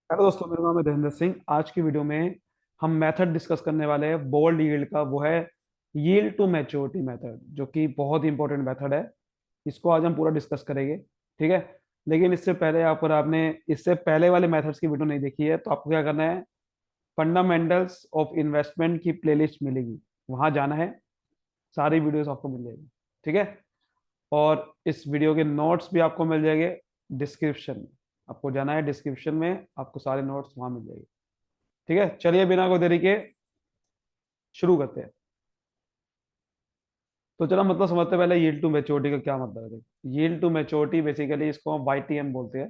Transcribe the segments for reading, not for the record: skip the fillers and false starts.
Hello दोस्तों, मेरा नाम है धर्मेंद्र सिंह। आज की वीडियो में हम मेथड डिस्कस करने वाले हैं बोल्ड यील्ड का। वो है यील्ड टू मैच्योरिटी मेथड, जो कि बहुत ही इंपॉर्टेंट मेथड है। इसको आज हम पूरा डिस्कस करेंगे, ठीक है। लेकिन इससे पहले आपने इससे पहले वाले मेथड्स की वीडियो नहीं देखी है तो आपको क्या करना है, फंडामेंटल्स ऑफ इन्वेस्टमेंट की प्लेलिस्ट मिलेगी, वहां जाना है। सारी वीडियोस आपको मिल जाएगी, ठीक है। और इस वीडियो के नोट्स भी आपको मिल जाएंगे डिस्क्रिप्शन में। आपको जाना है डिस्क्रिप्शन में, आपको सारे नोट्स वहां मिल जाएंगे, ठीक है। चलिए बिना कोई देरी के शुरू करते हैं। तो चलो मतलब समझते हैं पहले यील्ड टू मैच्योरिटी का क्या मतलब है। यील्ड टू मैच्योरिटी बेसिकली इसको हम YTM बोलते हैं।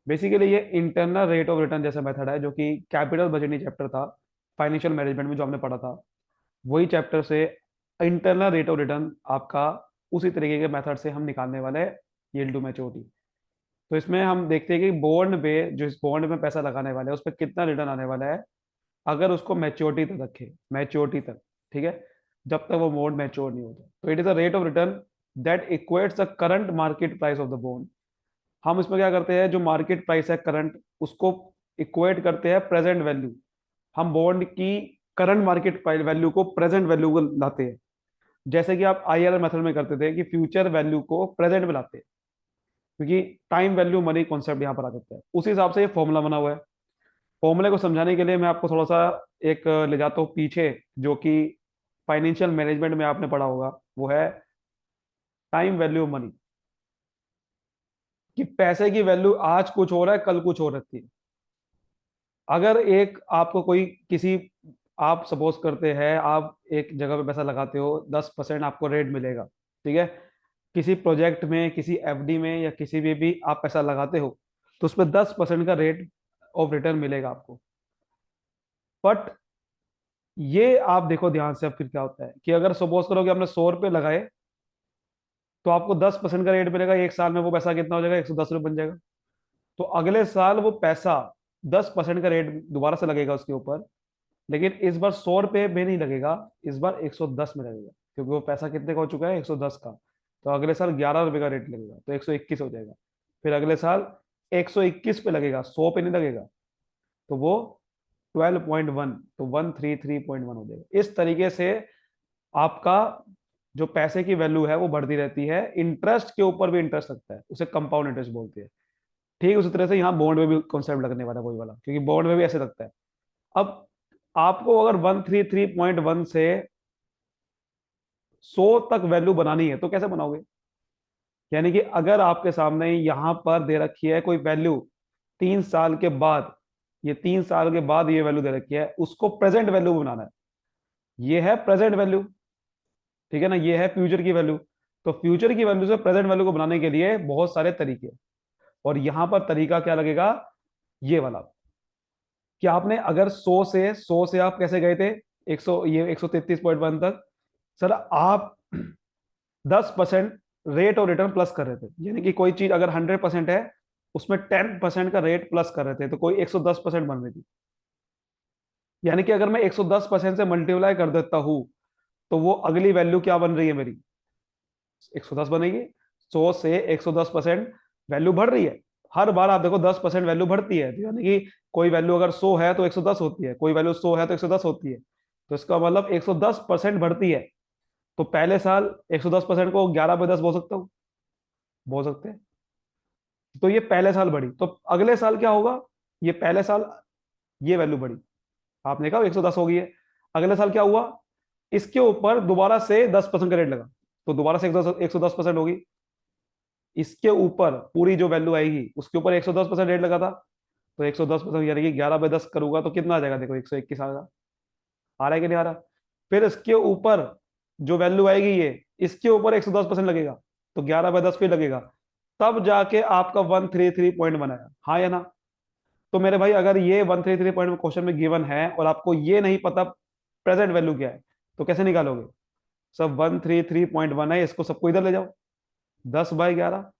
बेसिकली ये इंटरनल रेट ऑफ रिटर्न जैसा मेथड है, जो कि कैपिटल बजटिंग चैप्टर था फाइनेंशियल मैनेजमेंट में जो हमने पढ़ा था, वही चैप्टर से इंटरनल रेट ऑफ रिटर्न आपका उसी तरीके के मेथड से हम निकालने वाले हैं यील्ड टू मैच्योरिटी। तो इसमें हम देखते हैं कि बॉन्ड पे, जो इस बॉन्ड में पैसा लगाने वाले हैं उस पर कितना रिटर्न आने वाला है अगर उसको मैच्योरिटी तक रखे, मैच्योरिटी तक, ठीक है। जब तक वो बॉन्ड मैच्योर नहीं होता, तो it is a rate of return that equates the current market price of the bond. हम इसमें क्या करते हैं, जो मार्केट प्राइस है करंट, उसको इक्वेट करते हैं प्रेजेंट वैल्यू। हम बॉन्ड की करंट मार्केट वैल्यू को प्रेजेंट वैल्यू को लाते हैं। जैसे कि आप IRR मेथड में करते थे कि फ्यूचर वैल्यू को प्रेजेंट में लाते हैं, क्योंकि टाइम वैल्यू मनी कॉन्सेप्ट यहाँ पर आ जाता है। उसी हिसाब से ये फॉर्मूला बना हुआ है। फॉर्मूले को समझाने के लिए मैं आपको थोड़ा सा एक ले जाता हूँ पीछे, जो कि फाइनेंशियल मैनेजमेंट में आपने पढ़ा होगा। वो है टाइम वैल्यू मनी, कि पैसे की वैल्यू आज कुछ हो रहा है, कल कुछ हो रहती है। अगर एक आपको कोई किसी, आप सपोज करते हैं आप एक जगह पे पैसा लगाते हो, 10% आपको रेट मिलेगा, ठीक है। किसी प्रोजेक्ट में, किसी FD में या किसी भी आप पैसा लगाते हो, तो उस पर 10% का रेट ऑफ रिटर्न मिलेगा आपको। बट ये आप देखो ध्यान से, अब फिर क्या होता है कि अगर सपोज करो कि आपने 100 रुपये लगाए, तो आपको 10% का रेट मिलेगा। एक साल में वो पैसा कितना हो जाएगा, 110 रुपये बन जाएगा। तो अगले साल वो पैसा 10% का रेट दोबारा से लगेगा उसके ऊपर, लेकिन इस बार 100 रुपये में नहीं लगेगा, इस बार 110 में लगेगा, क्योंकि वो पैसा कितने का हो चुका है, 110 का। तो अगले साल 11 रुपये का रेट लगेगा, तो 121 हो जाएगा। फिर अगले साल 121 पे लगेगा, 100 पे नहीं लगेगा। तो वो 12.1, तो 133.1 हो जाएगा। इस तरीके से आपका जो पैसे की वैल्यू है वो बढ़ती रहती है। इंटरेस्ट के ऊपर भी इंटरेस्ट लगता है, उसे कंपाउंड इंटरेस्ट बोलते हैं। ठीक उसी तरह से यहाँ बॉन्ड में भी कॉन्सेप्ट लगने वाला है वही वाला, क्योंकि बॉन्ड में भी ऐसे लगता है। अब आपको अगर 133.1 से 100 तक वैल्यू बनानी है तो कैसे बनाओगे। यानी कि अगर आपके सामने यहां पर दे रखी है कोई वैल्यू 3 साल के बाद, ये 3 साल के बाद ये वैल्यू दे रखी है, उसको प्रेजेंट वैल्यू बनाना है। ये है प्रेजेंट वैल्यू, ठीक है ना, ये है फ्यूचर की वैल्यू। तो फ्यूचर की वैल्यू से प्रेजेंट वैल्यू को बनाने के लिए बहुत सारे तरीके हैं। और यहां पर तरीका क्या लगेगा, ये वाला, कि आपने अगर 100 से आप कैसे गए थे 100, ये 133.1 तक। सर आप 10% रेट और रिटर्न प्लस कर रहे थे, यानी कि कोई चीज अगर 100% है, उसमें 10% का रेट प्लस कर रहे थे, तो कोई 110% बन रही थी। यानी कि अगर मैं 110% से मल्टीप्लाई कर देता हूं, तो वो अगली वैल्यू क्या बन रही है मेरी, 110 बनेगी। 100 से 110% वैल्यू बढ़ रही है। हर बार आप देखो 10% वैल्यू बढ़ती है, तो यानी कि कोई वैल्यू अगर 100 है तो 110 होती है, कोई वैल्यू 100 है तो 110 होती है। तो इसका मतलब 110% बढ़ती है। तो पहले साल 110% को 11/10 बोल सकता हूँ, बोल सकते हैं। तो ये पहले साल बढ़ी, तो अगले साल क्या होगा, ये पहले साल ये वैल्यू बढ़ी, आपने कहा 110 हो गई है। अगले साल क्या हुआ, इसके ऊपर दोबारा से 10% का रेट लगा, तो दोबारा से 110% होगी। इसके ऊपर पूरी जो वैल्यू आएगी उसके ऊपर 110% रेट लगा था, तो 110% यानी कि 11/10 करूंगा तो कितना आ जाएगा, देखो 121 आएगा। आ रहा है कि नहीं आ रहा। फिर इसके ऊपर जो वैल्यू आएगी, ये इसके ऊपर 110% लगेगा, तो 11/10 फिर लगेगा। तब जाके आपका 133.1 आया, हाँ या ना। तो मेरे भाई अगर ये 133 क्वेश्चन में गिवन है और आपको ये नहीं पता प्रेजेंट वैल्यू क्या है, तो कैसे निकालोगे। सब 133.1 है, इसको सबको इधर ले जाओ, 10/11,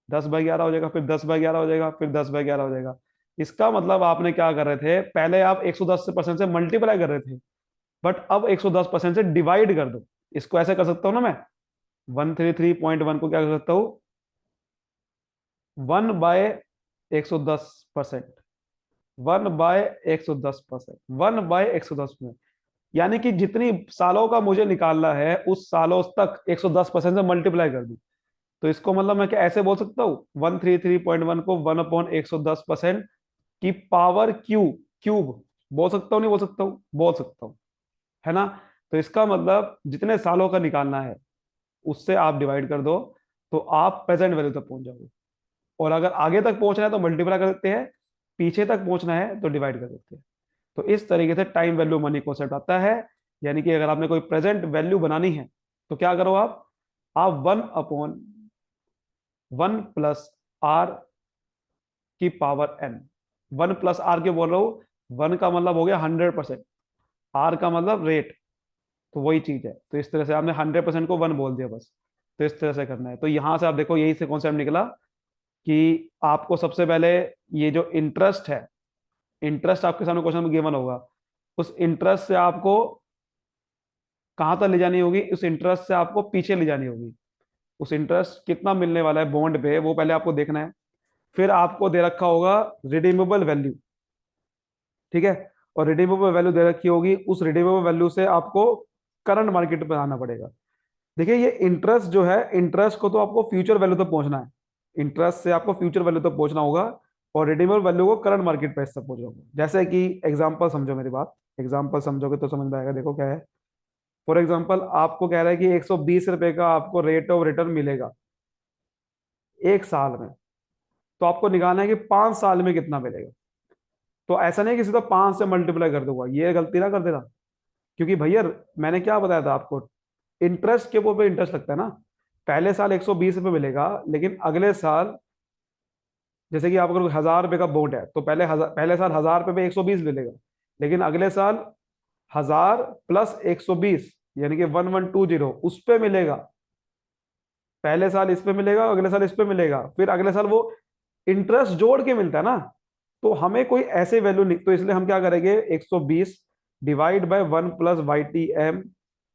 10/11 हो जाएगा, फिर 10/11 हो जाएगा, फिर 10/11 हो जाएगा। इसका मतलब आपने क्या कर रहे थे, पहले आप 110% से मल्टीप्लाई कर रहे थे, बट अब 110% से डिवाइड कर दो। इसको ऐसे कर सकता हूं ना मैं, 133.1 को क्या कर सकता हूं, 1/, 110%, 1/110%, 1/110%, यानी कि जितनी सालों का मुझे निकालना है उस सालों तक 110% से मल्टीप्लाई कर दूं। तो इसको मतलब मैं क्या ऐसे बोल सकता हूँ, 133.1 को 1/110% की पावर क्यूब बोल सकता हूँ, नहीं बोल सकता हूँ, बोल सकता हूँ, है ना। तो इसका मतलब जितने सालों का निकालना है उससे आप डिवाइड कर दो, तो आप प्रेजेंट वैल्यू तक पहुंच जाओगे। और अगर आगे तक पहुंचना है तो मल्टीप्लाई कर देते हैं, पीछे तक पहुंचना है तो डिवाइड कर देते हैं। तो इस तरीके से टाइम वैल्यू मनी कॉन्सेप्ट आता है। यानी कि अगर आपने कोई प्रेजेंट वैल्यू बनानी है तो क्या करो आप 1/1 प्लस आर की पावर एन। 1 प्लस आर क्यों बोल रहा हूं, 1 का मतलब हो गया 100%, आर का मतलब रेट, तो वही चीज है। तो इस तरह से आपने 100% को 1 बोल दिया बस। तो इस तरह से करना है। तो यहां से आप देखो यही से कॉन्सेप्ट निकला कि आपको सबसे पहले ये जो इंटरेस्ट है, इंटरेस्ट आपके सामने क्वेश्चन में गिवन होगा, उस इंटरेस्ट से आपको कहां तक ले जानी होगी, उस इंटरेस्ट से आपको पीछे ले जानी होगी। उस इंटरेस्ट कितना मिलने वाला है बॉन्ड पे वो पहले आपको देखना है। फिर आपको दे रखा होगा रिडीमेबल वैल्यू, ठीक है। और रिडीमेबल वैल्यू दे रखी होगी, उस रिडीमेबल वैल्यू से आपको करंट मार्केट पर आना पड़ेगा। देखिए ये इंटरेस्ट जो है, इंटरेस्ट को तो आपको फ्यूचर वैल्यू तक पहुंचना है, इंटरेस्ट से आपको फ्यूचर वैल्यू तक पहुंचना होगा, और रिडीमेबल वैल्यू को करंट मार्केट प्राइस तक पहुंचना होगा। जैसे कि एग्जांपल समझो मेरी बात, एग्जांपल समझोगे तो समझ में आएगा। देखो क्या है, फॉर एग्जांपल आपको कह रहा है कि 120 रुपए का आपको रेट ऑफ रिटर्न मिलेगा 1 साल में। तो आपको निकालना है कि 5 साल में कितना मिलेगा। तो ऐसा नहीं कि सीधा 5 से मल्टीप्लाई कर दूंगा, ये गलती ना कर देना। क्योंकि भैया मैंने क्या बताया था आपको, इंटरेस्ट के ऊपर इंटरेस्ट लगता है ना। पहले साल 120 रुपये मिलेगा, लेकिन अगले साल जैसे कि आप अगर 1000 रुपये का बॉन्ड है तो पहले साल 1000 रुपये में 120 मिलेगा, लेकिन अगले साल 1000 + 120 यानी कि 1120 उस पे मिलेगा। पहले साल इस पे मिलेगा, अगले साल इस पे मिलेगा, फिर अगले साल वो इंटरेस्ट जोड़ के मिलता है ना। तो हमें कोई ऐसे वैल्यू नहीं, तो इसलिए हम क्या करेंगे, 120 डिवाइड बाय 1 + YTM।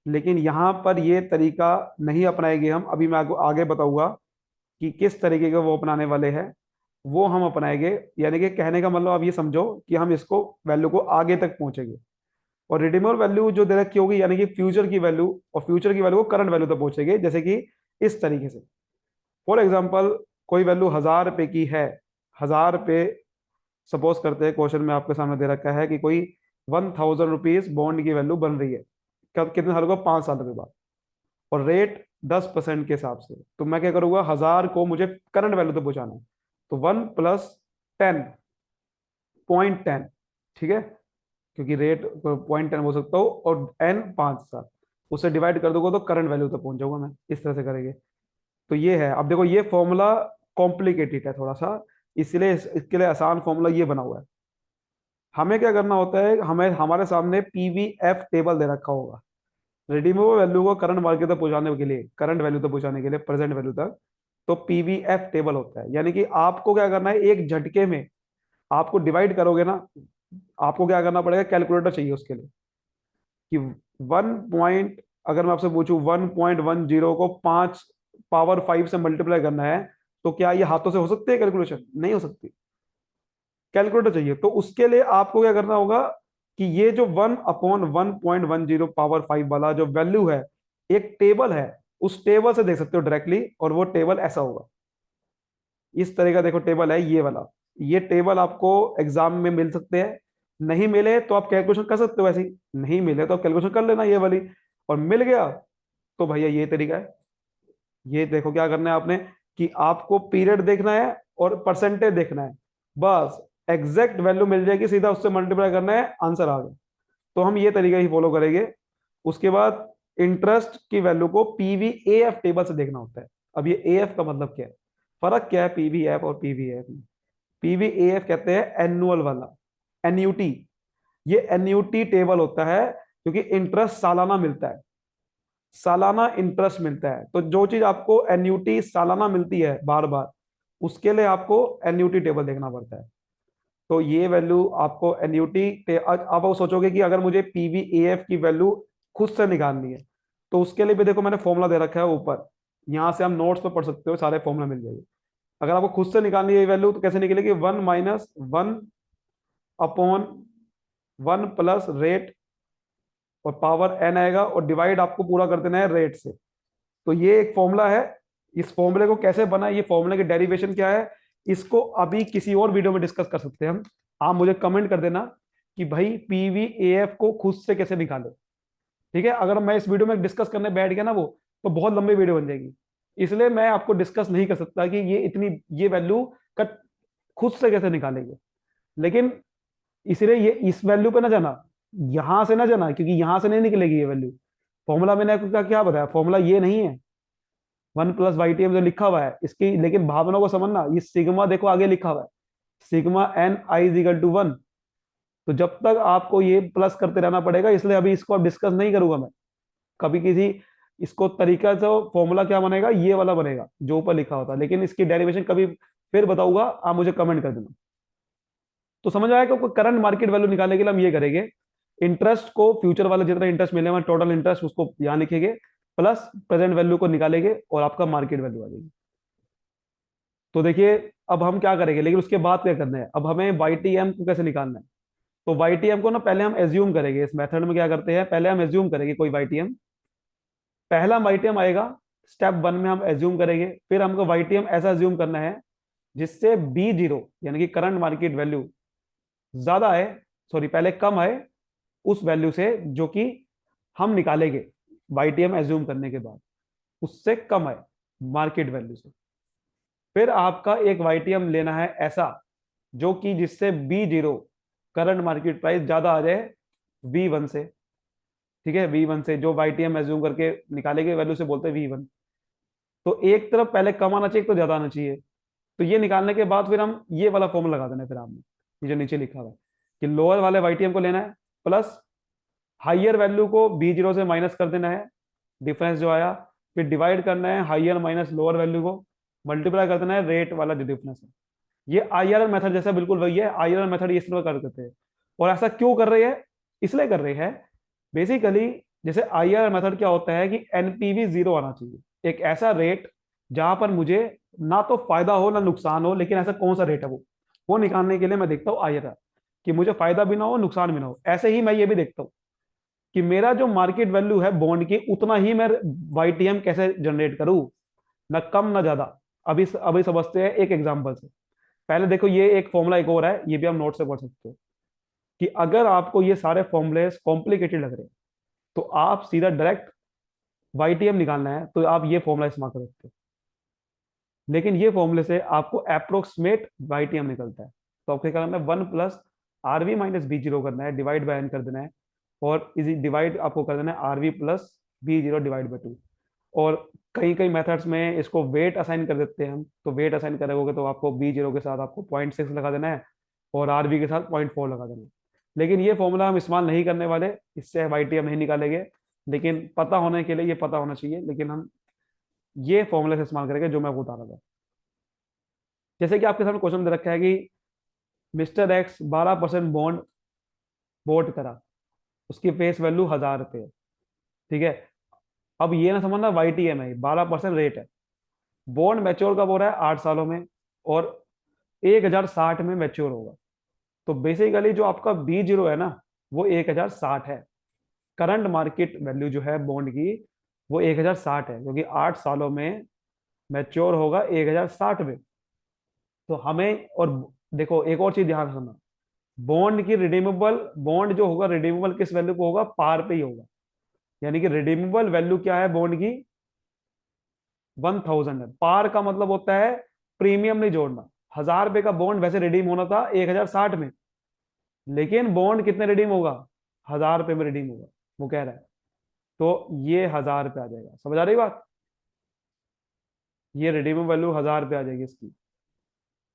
लेकिन यहां पर ये तरीका नहीं अपनाएंगे हम, अभी मैं आपको आगे बताऊंगा कि किस तरीके का वो अपनाने वाले हैं, वो हम अपनाएंगे। यानी कि कहने का मतलब आप ये समझो कि हम इसको वैल्यू को आगे तक पहुंचेंगे। और रिडीमेबल वैल्यू जो दे रखी होगी यानी कि फ्यूचर की वैल्यू, और फ्यूचर की वैल्यू को करंट वैल्यू तक पहुंचेंगे, जैसे कि इस तरीके से। फॉर एग्जाम्पल कोई वैल्यू 1000 रुपए की है, 1000 रुपये सपोज करते हैं, क्वेश्चन में आपके सामने दे रखा है कि कोई 1000 रुपीज बॉन्ड की वैल्यू बन रही है, कब, कितने सालों का, 5 साल के बाद, और रेट 10% के हिसाब से। तो मैं क्या करूंगा, 1000 को मुझे करंट वैल्यू तक पहुंचाना है, तो 1 + 10.10, ठीक है, क्योंकि रेट 0.10 बोल सकता हूँ, और एन 5 साल, उससे डिवाइड कर दूंगा तो करंट वैल्यू तक पहुंच जाऊंगा मैं। इस तरह से करेंगे। तो ये है। अब देखो ये फॉर्मूला कॉम्प्लिकेटेड है थोड़ा सा, इसलिए इसके लिए आसान फॉर्मूला ये बना हुआ है। हमें क्या करना होता है, हमें हमारे सामने पीवीएफ टेबल दे रखा होगा, रिडीमेबल वैल्यू को करंट मार्केट तक पहुंचाने के लिए, करंट वैल्यू तक पहुंचाने के लिए, प्रेजेंट वैल्यू तक। तो पीवीएफ टेबल होता है, यानी कि आपको क्या करना है, एक झटके में आपको डिवाइड करोगे ना, आपको क्या करना पड़ेगा, कैलकुलेटर चाहिए उसके लिए कि 1 अगर मैं आपसे पूछूं 1.10 को 5 पावर 5 से मल्टीप्लाई करना है, तो क्या ये हाथों से हो सकती है कैलकुलेशन, नहीं हो सकती, कैलकुलेटर चाहिए। तो उसके लिए आपको क्या करना होगा कि ये जो 1/110 पावर 5 वाला जो वैल्यू है, एक टेबल है, उस टेबल से देख सकते हो डायरेक्टली, और वो टेबल ऐसा होगा, इस तरह का देखो टेबल है ये वाला। ये टेबल आपको एग्जाम में मिल सकते हैं, नहीं मिले तो आप कैलकुलेशन कर सकते हो ऐसे ही, नहीं मिले तो आप कैलकुलेशन कर लेना ये वाली, और मिल गया तो भैया ये तरीका है। ये देखो क्या करना है आपने, कि आपको पीरियड देखना है और परसेंटेज देखना है, बस एग्जैक्ट वैल्यू मिल जाएगी, सीधा उससे मल्टीप्लाई करना है, आंसर आ गया। तो हम ये तरीका ही फॉलो करेंगे। उसके बाद इंटरेस्ट की वैल्यू को पीवीएफ टेबल से देखना होता है। अब ये एएफ का मतलब क्या है, फर्क क्या है पीवीएफ और पीवीएफ में। पीवीएफ कहते हैं एनुअल वाला, एन्यूटी। ये एन्यूटी टेबल होता है क्योंकि इंटरेस्ट सालाना मिलता है, सालाना इंटरेस्ट मिलता है। तो जो चीज आपको एन्यूटी सालाना मिलती है बार बार, उसके लिए आपको एन्यूटी टेबल देखना पड़ता है। तो ये वैल्यू आपको एन्यूटी, अब आप सोचोगे कि अगर मुझे पीवीएफ की वैल्यू खुद से निकालनी है, तो उसके लिए भी देखो मैंने फॉर्मूला दे रखा है ऊपर, यहां से हम नोट्स पे पढ़ सकते हो, सारे फॉर्मूला मिल जाएंगे। अगर आपको खुद से निकालनी है ये वैल्यू तो कैसे निकलेगी, 1 - 1 अपॉन 1 प्लस रेट और पावर n आएगा, और डिवाइड आपको पूरा कर देना है रेट से। तो ये एक फॉर्मूला है। इस फॉर्मूले को कैसे बना, ये फॉर्मूले की डेरिवेशन क्या है, इसको अभी किसी और वीडियो में डिस्कस कर सकते हैं हम। आप मुझे कमेंट कर देना कि भाई पीवीएफ को खुद से कैसे निकाले। ठीक है, अगर मैं इस वीडियो में डिस्कस करने बैठ गया ना वो, तो बहुत लंबी वीडियो बन जाएगी। इसलिए मैं आपको डिस्कस नहीं कर सकता कि ये इतनी ये वैल्यू का खुद से कैसे निकालेंगे। लेकिन इसलिए ये इस वैल्यू पे ना जाना, यहां से ना जाना, क्योंकि यहां से नहीं निकलेगी ये वैल्यू। फॉर्मूला मैंने आपको क्या बताया, फॉर्मूला ये नहीं है 1 + YTM जो लिखा हुआ है इसकी, लेकिन भावना को समझना। ये सिग्मा देखो आगे लिखा हुआ है, सिग्मा NI = 1। तो जब तक आपको ये प्लस करते रहना पड़ेगा, इसलिए अभी इसको अब डिस्कस नहीं करूंगा मैं कभी किसी। इसको तरीका से फॉर्मूला क्या बनेगा, ये वाला बनेगा जो ऊपर लिखा होता है, लेकिन इसकी डेरिवेशन कभी फिर बताऊंगा, आप मुझे कमेंट कर देना। तो समझ आया कि करंट मार्केट वैल्यू निकालने के लिए हम ये करेंगे, इंटरेस्ट को फ्यूचर वाला जितना इंटरेस्ट मिलेगा टोटल इंटरेस्ट उसको यहां लिखेंगे, प्लस प्रेजेंट वैल्यू को निकालेंगे और आपका मार्केट वैल्यू आ जाएगी। तो देखिए अब हम क्या करेंगे, लेकिन उसके बाद क्या करना है, अब हमें YTM को कैसे निकालना है। तो YTM को ना पहले हम एज्यूम करेंगे, इस मेथड में क्या करते हैं, पहले हम एज्यूम करेंगे कोई YTM। पहला YTM आएगा, स्टेप 1 में हम एज्यूम करेंगे, फिर हमको YTM ऐसा एज्यूम करना है जिससे B0 यानी कि करंट मार्केट वैल्यू ज्यादा आए, सॉरी पहले कम आए उस वैल्यू से जो कि हम निकालेंगे YTM एज्यूम करने के बाद, उससे कम आए मार्केट वैल्यू से। फिर आपका एक YTM लेना है ऐसा जो कि जिससे B0 करंट मार्केट प्राइस ज्यादा आ जाए V1 से। ठीक है, V1 से जो YTM एज्यूम करके निकालेंगे वैल्यू से बोलते हैं V1। तो एक तरफ पहले कम आना चाहिए, एक तो ज्यादा आना चाहिए। तो ये निकालने के बाद फिर हम ये वाला फॉर्मूला लगा देना है, फिर आपने ये जो नीचे लिखा हुआ है कि लोअर वाले YTM को लेना है, प्लस हाइयर वैल्यू को B0 से माइनस कर देना है, डिफरेंस जो आया, फिर डिवाइड करना है हाइयर माइनस लोअर वैल्यू को, मल्टीप्लाई कर देना है रेट वाला जो डिफरेंस है। ये IRR मेथड जैसा बिल्कुल वही है, IRR मेथड इस तरह कर देते हैं। और ऐसा क्यों कर रही है, इसलिए कर रही है बेसिकली, जैसे IRR मेथड क्या होता है कि NPV 0 आना चाहिए, एक ऐसा रेट जहां पर मुझे ना तो फायदा हो ना नुकसान हो, लेकिन ऐसा कौन सा रेट है वो निकालने के लिए मैं देखता हूँ IRR, कि मुझे फायदा भी ना हो नुकसान भी ना हो। ऐसे ही मैं ये भी देखता हूँ कि मेरा जो मार्केट वैल्यू है बॉन्ड की उतना ही मैं YTM कैसे जनरेट करूं, ना कम ना ज्यादा। अभी अभी समझते हैं एक एग्जांपल से। पहले देखो ये एक फॉर्मूला एक और है, ये भी हम नोट से पढ़ सकते हो कि अगर आपको ये सारे फॉर्मूले कॉम्प्लिकेटेड लग रहे हैं तो आप सीधा डायरेक्ट YTM निकालना है तो आप ये फॉर्मूला इस्तेमाल कर सकते हो, लेकिन ये फॉर्मूले से आपको अप्रोक्सीमेट YTM निकलता है। तो आपको क्या करना है, 1 + RV - B0 करना है, डिवाइड बाय n कर देना है, और इसी डिवाइड आपको कर देना है RV + B0/2। और कई कई मेथड्स में इसको वेट असाइन कर देते हैं हम, तो वेट असाइन करोगे तो आपको B0 के साथ आपको 0.6 लगा देना है और RV के साथ 0.4 लगा देना है। लेकिन ये फॉर्मूला हम इस्तेमाल नहीं करने वाले, इससे YTM नहीं निकालेंगे, लेकिन पता होने के लिए ये पता होना चाहिए, लेकिन हम ये फॉर्मूले से इस्तेमाल करेंगे जो मैं बता रहा था। जैसे कि आपके सामने क्वेश्चन दे रखा है कि मिस्टर एक्स 12% बॉन्ड बोट करा, उसकी फेस वैल्यू 1000 रुपये है। ठीक है, अब ये ना समझना YTM है, 12% रेट है, बॉन्ड मैच्योर कब हो रहा है, 8 सालों में, और 1060 में मैच्योर होगा। तो बेसिकली जो आपका B0 है ना वो 1060 है, करंट मार्केट वैल्यू जो है बॉन्ड की वो 1060 है, क्योंकि 8 सालों में मैच्योर होगा 1060 में। तो हमें, और देखो एक और चीज ध्यान रखना, बॉन्ड की रिडीमेबल, बॉन्ड जो होगा रिडीमेबल किस वैल्यू को होगा, पार पे ही होगा। यानी कि रिडीमेबल वैल्यू क्या है बॉन्ड की, 1000 है। पार का मतलब होता है प्रीमियम नहीं जोड़ना। 1000 रुपए का बॉन्ड वैसे रिडीम होना था 1060 में, लेकिन बॉन्ड कितने रिडीम होगा, 1000 रुपए में रिडीम होगा, वो कह रहा है। तो ये 1000 रुपये आ जाएगा, समझ आ रही बात, ये रिडीमेबल वैल्यू 1000 रुपये आ जाएगी इसकी।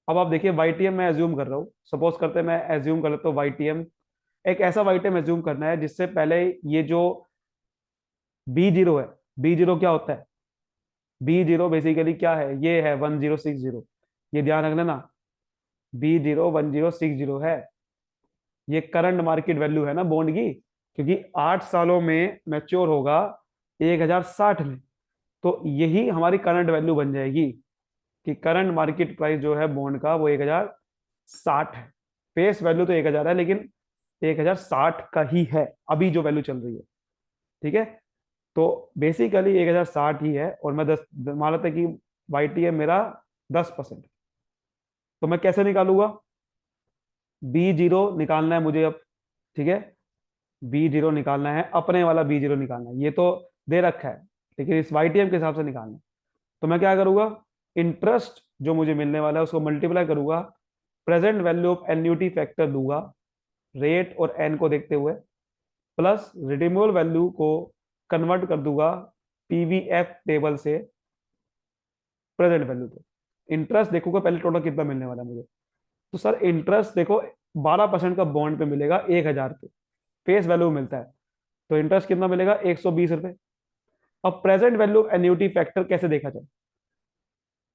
अब आप देखिए YTM मैं एज्यूम कर रहा हूँ, सपोज करते हैं मैं एज्यूम कर लेता हूँ YTM, एक ऐसा YTM एज्यूम करना है जिससे पहले ये जो B0 है, B0 क्या होता है, B0 बेसिकली क्या है, ये है 1060, ये ध्यान रख लेना, B0 1060 है, ये करंट मार्केट वैल्यू है ना बॉन्ड की, क्योंकि 8 सालों में मैच्योर होगा 1060 में। तो यही हमारी करंट वैल्यू बन जाएगी। कि करंट मार्केट प्राइस जो है बॉन्ड का वो 1060 है। फेस वैल्यू तो 1000 है, लेकिन 1060 का ही है अभी जो वैल्यू चल रही है। ठीक है, तो बेसिकली 1060 ही है, और मैं 10 मान लेते हैं कि वाई टी है मेरा 10%। तो मैं कैसे निकालूंगा? बी जीरो निकालना है मुझे अब। ठीक है, बी जीरो निकालना है, अपने वाला बी जीरो निकालना है, ये तो दे रखा है, लेकिन इस वाई टी एम के हिसाब से निकालना है। तो मैं क्या करूंगा, इंटरेस्ट जो मुझे मिलने वाला है उसको मल्टीप्लाई करूंगा, present value of annuity factor दूंगा रेट और एन को देखते हुए, प्लस रिडीमेबल वैल्यू को कन्वर्ट कर दूंगा पीवीएफ टेबल से प्रेजेंट वैल्यू पे। इंटरेस्ट देखूंगा पहले टोटल कितना मिलने वाला है मुझे। तो सर इंटरेस्ट देखो 12% का बॉन्ड पे मिलेगा 1000 पे, फेस वैल्यू मिलता है, तो इंटरेस्ट कितना मिलेगा? 120 रुपए। अब प्रेजेंट वैल्यू एन्युटी फैक्टर कैसे देखा जाए?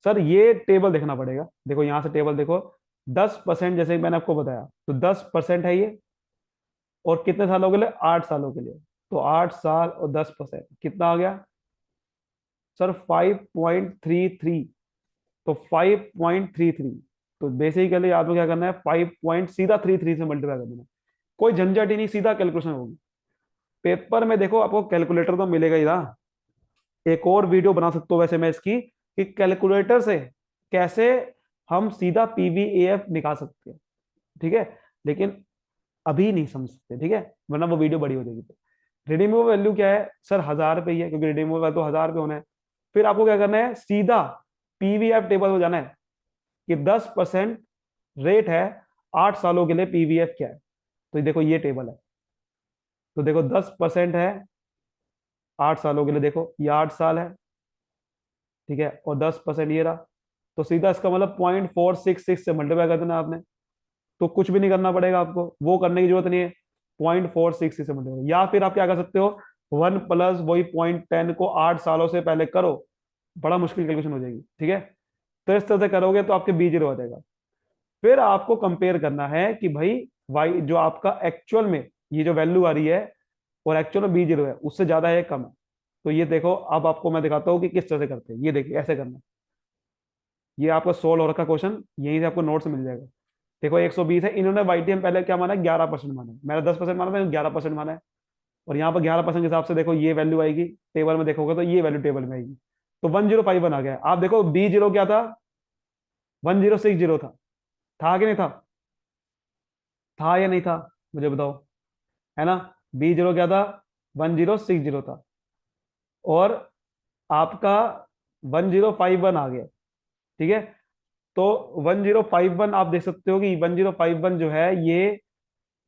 सर ये टेबल देखना पड़ेगा, देखो यहां से टेबल देखो, 10% जैसे मैंने आपको बताया, तो 10% है ये, और कितने सालों के लिए? 8 सालों के लिए। तो 8 साल और 10% कितना आ गया सर? 5.33। तो 5.33, तो बेसिकली आपको क्या करना है, 5.33 से मल्टीप्लाई कर देना। कोई झंझट ही नहीं, सीधा कैलकुलेशन होगी। पेपर में देखो आपको कैलकुलेटर तो मिलेगा ही ना, एक और वीडियो बना सकता हूँ वैसे मैं इसकी, कि कैलकुलेटर से कैसे हम सीधा पीवीएफ निकाल सकते हैं। ठीक है, लेकिन अभी नहीं समझ सकते, ठीक है, वरना वो वीडियो बड़ी हो जाएगी। रिडीमेबल वैल्यू क्या है सर? 1000 रुपये है, क्योंकि रिडीमेबल वैल्यू 1000 रुपये होना है। फिर आपको क्या करना है, सीधा पीवीएफ टेबल में जाना है कि 10% रेट है 8 सालों के लिए, पीवीएफ क्या है? तो देखो ये टेबल है, तो देखो 10% है 8 सालों के लिए, देखो ये 8 साल है। ठीक है, और 10% ये रहा, तो सीधा इसका मतलब 0.466 से मल्टीप्लाई कर देना आपने। तो कुछ भी नहीं करना पड़ेगा आपको, वो करने की जरूरत नहीं है, 0.466 से मल्टीप्लाई। या फिर आप क्या कर सकते हो, 1 प्लस वही 0.10 को 8 सालों से पहले करो, बड़ा मुश्किल कैलकुलेशन हो जाएगी। ठीक है, तो इस तरह से करोगे तो आपके बी जीरो आ जाएगा। फिर आपको कंपेयर करना है कि भाई वाई जो आपका एक्चुअल में ये जो वैल्यू आ रही है और एक्चुअल में बी जीरो है, उससे ज्यादा है कम है। तो ये देखो, अब आपको मैं दिखाता हूँ कि किस तरह से करते हैं। ये देखिए ऐसे करना, ये आपका सोल्व हो रखा क्वेश्चन, यहीं से आपको नोट्स मिल जाएगा। देखो 120 है, इन्होंने वाईटीएम पहले क्या माना है? 11% माना है, मैंने 10% माना था, 11% माना है। और यहाँ पर 11% के हिसाब से देखो ये वैल्यू आएगी, टेबल में देखोगे तो ये वैल्यू टेबल में आएगी। तो 1051 आ गया। आप देखो बी जीरो क्या था? 1060 था कि नहीं था? था या नहीं था? मुझे बताओ, है ना? बी जीरो क्या था? 1060 था, और आपका 1051 आ गया। ठीक है, तो 1051 आप देख सकते हो कि 1051 जो है ये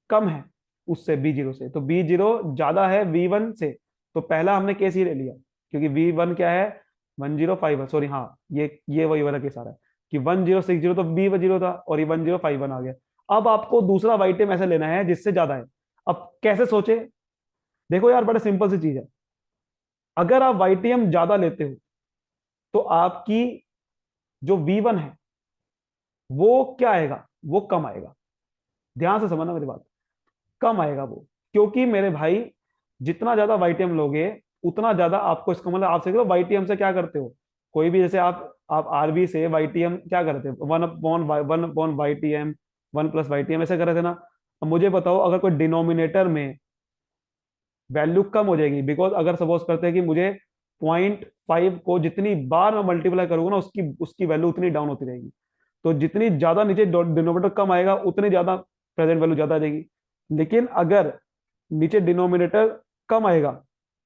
कम है उससे, बी जीरो से। तो बी जीरो ज्यादा है वी वन से, तो पहला हमने केस ये ले लिया, क्योंकि वी वन क्या है? 1051, सॉरी हाँ, ये वही वाला केस आ रहा है कि 1060, तो बी जीरो था और ये 1051 आ गया। अब आपको दूसरा वाइटेम ऐसे लेना है जिससे ज्यादा है। अब कैसे सोचे? देखो यार, बड़ा सिंपल सी चीज है। अगर आप वाईटीएम ज्यादा लेते हो तो आपकी जो वी वन है वो क्या आएगा? वो कम आएगा। ध्यान से समझना मेरी बात, कम आएगा वो। क्योंकि मेरे भाई जितना ज्यादा वाईटीएम लोगे उतना ज्यादा आपको, इसका मतलब आप सीख लो वाईटीएम से क्या करते हो। कोई भी जैसे आप आरबी से वाईटीएम क्या करते हो? 1/1 वाईटीएम, 1 + वाईटीएम ऐसे कर रहे थे ना। अब मुझे बताओ, अगर कोई डिनोमिनेटर में वैल्यू कम हो जाएगी, बिकॉज अगर सपोज करते हैं कि मुझे 0.5 को जितनी बार मैं मल्टीप्लाई करूंगा ना, उसकी उसकी वैल्यू उतनी डाउन होती रहेगी। तो जितनी ज्यादा नीचे डिनोमिनेटर कम आएगा उतनी ज्यादा प्रेजेंट वैल्यू ज्यादा आ जाएगी। लेकिन अगर नीचे डिनोमिनेटर कम आएगा,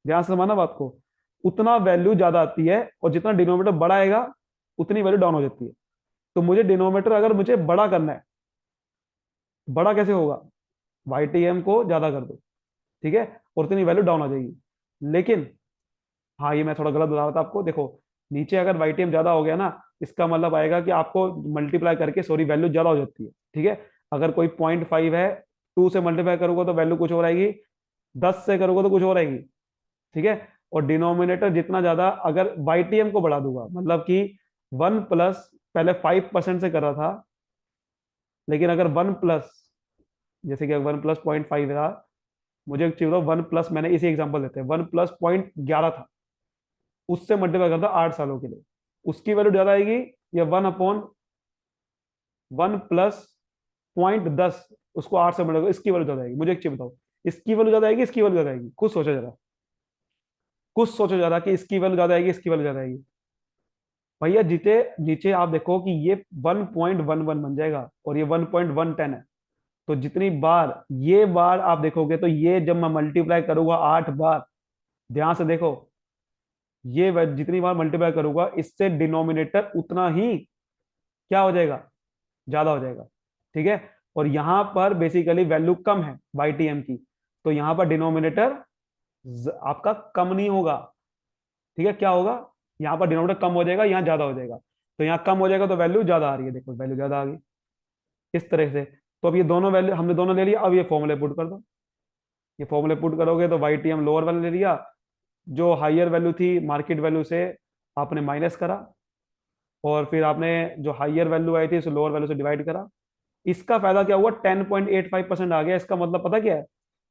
ध्यान से समझना बात को, उतना वैल्यू ज्यादा आती है, और जितना डिनोमिनेटर बड़ा आएगा उतनी वैल्यू डाउन हो जाती है। तो मुझे डिनोमिनेटर अगर मुझे बड़ा करना है, बड़ा कैसे होगा? वाईटीएम को ज्यादा कर दो, ठीक है, और उतनी वैल्यू डाउन आ जाएगी। लेकिन हाँ, ये मैं थोड़ा गलत बता रहा था आपको। देखो नीचे अगर वाईटीएम ज्यादा हो गया ना, इसका मतलब आएगा कि आपको मल्टीप्लाई करके, सॉरी, वैल्यू ज्यादा हो जाती है। ठीक है, अगर कोई 0.5 है, 2 से मल्टीप्लाई करोगे तो वैल्यू कुछ और आएगी, 10 से करोगे तो कुछ और आएगी। ठीक है, और डिनोमिनेटर जितना ज्यादा, अगर वाईटीएम को बढ़ा दूंगा, मतलब कि 1 प्लस, पहले 5% से कर रहा था, लेकिन अगर 1 प्लस, जैसे कि 1 + 0.5 था, मुझे चाहिए 1 प्लस, मैंने इसी एग्जांपल लेते हैं, 1 + 0.11 था, उससे मल्टीप्लाई करता 8 सालों के लिए, उसकी वैल्यू ज्यादा आएगी, या 1/1 प्लस 0.10, उसको 8 से बढ़ेगा, इसकी वैल्यू ज्यादा आएगी? मुझे एक चीज बताओ, इसकी वैल्यू ज्यादा आएगी, इसकी वैल्यू ज्यादा आएगी? कुछ सोचो जरा, कुछ सोचो जरा कि इसकी वैल्यू ज्यादा आएगी, इसकी वैल्यू ज्यादा आएगी? भैया जीते नीचे आप देखो कि ये 1.11 बन जाएगा और ये 1.110 है। तो जितनी बार ये बार आप देखोगे, तो ये जब मैं मल्टीप्लाई करूंगा 8 बार, ध्यान से देखो, ये जितनी बार मल्टीप्लाई करूंगा इससे डिनोमिनेटर उतना ही क्या हो जाएगा, ज्यादा हो जाएगा। ठीक है, और यहां पर बेसिकली वैल्यू कम है बाई टी एम की, तो यहां पर डिनोमिनेटर आपका कम नहीं होगा। ठीक है, क्या होगा, यहां पर डिनोमिनेटर कम हो जाएगा, यहां ज्यादा हो जाएगा। तो यहां कम हो जाएगा तो वैल्यू ज्यादा आ रही है, देखो वैल्यू ज्यादा आ गई इस तरह से। तो अब ये दोनों वैल्यू हमने दोनों ले लिया, अब ये फॉर्मूले पुट कर दो। ये फॉर्मूले पुट करोगे तो वाई टी एम लोअर वाले ले लिया, जो हाइयर वैल्यू थी मार्केट वैल्यू से आपने माइनस करा, और फिर आपने जो हाइयर वैल्यू आई थी उसे लोअर वैल्यू से डिवाइड करा। इसका फायदा क्या हुआ, 10.85% आ गया। इसका मतलब पता क्या है,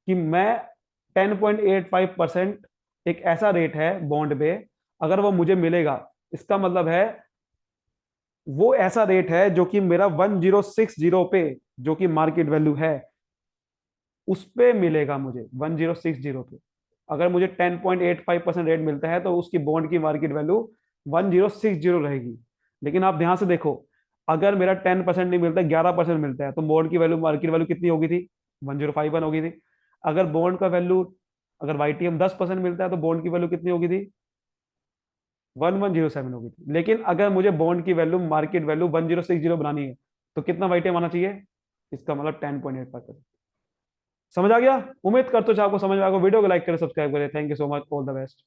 कि मैं 10.85% एक ऐसा रेट है बॉन्ड पे, अगर वो मुझे मिलेगा, इसका मतलब है वो ऐसा रेट है जो कि मेरा 1060 पे, जो कि मार्केट वैल्यू है, उस पे मिलेगा मुझे 1060 पे। अगर मुझे 10.85% रेट मिलता है तो उसकी बॉन्ड की मार्केट वैल्यू 1060 रहेगी। लेकिन आप ध्यान से देखो, अगर मेरा 10% नहीं मिलता, 11% मिलता है, तो बॉन्ड की वैल्यू मार्केट वैल्यू कितनी होगी थी, 1051 होगी थी। अगर बॉन्ड का वैल्यू, अगर वाईटीएम 10% मिलता है तो बॉन्ड की वैल्यू कितनी होगी थी, 1107 होगी थी। लेकिन अगर मुझे बॉन्ड की वैल्यू मार्केट वैल्यू 1060 बनानी है, तो कितना वाईटीएम आना चाहिए, इसका मतलब 10.85%। समझ आ गया? उम्मीद करते हो आपको समझ में आएगा। वीडियो को लाइक करें, सब्सक्राइब करें। Thank you so much, all the best.